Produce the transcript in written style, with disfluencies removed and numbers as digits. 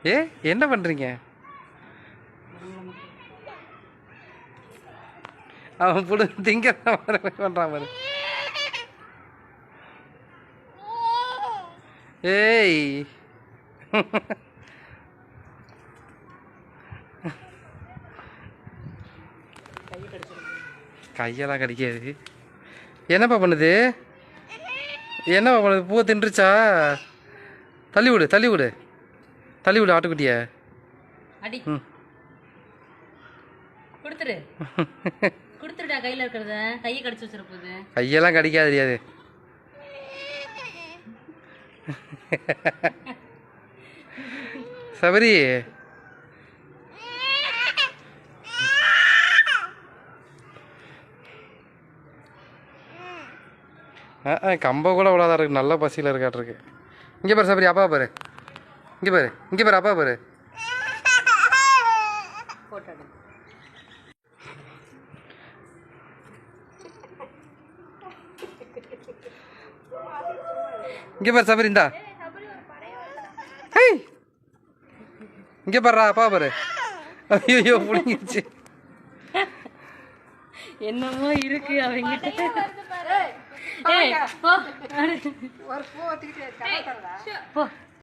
ஏ என்ன பண்ணுறீங்க? அவன் புடு திங்க பண்ணுறான் பாரு. ஏய் கையெல்லாம் கடிக்காது. என்னப்பா பண்ணுது? என்னப்பா பண்ணுது? பூவை தின்றுச்சா? தள்ளி விடு தள்ளி விடு தள்ளி விடு ஆட்டுக்குட்டிய. ம் கொடுத்துரு கொடுத்துருடா. கையில் இருக்கிறத கையை கடிச்சு வச்சிருப்போது. கையெல்லாம் கடிக்காது தெரியாது. சபரி கம்ப கூட விழாதான் இருக்கு. நல்ல பசியில் இருக்காட்டிருக்கு. இங்கே பாரு சபரி, அப்பா பாரு. இங்கே பாரு இங்கே பாரு அப்பா பாரு. இங்கே பாரு சபரி, இந்தா இங்கே பாருடா அப்பா பாரு. ஐயோ புடிங்கிருச்சு. என்னமோ இருக்கு அவங்கிட்ட. போ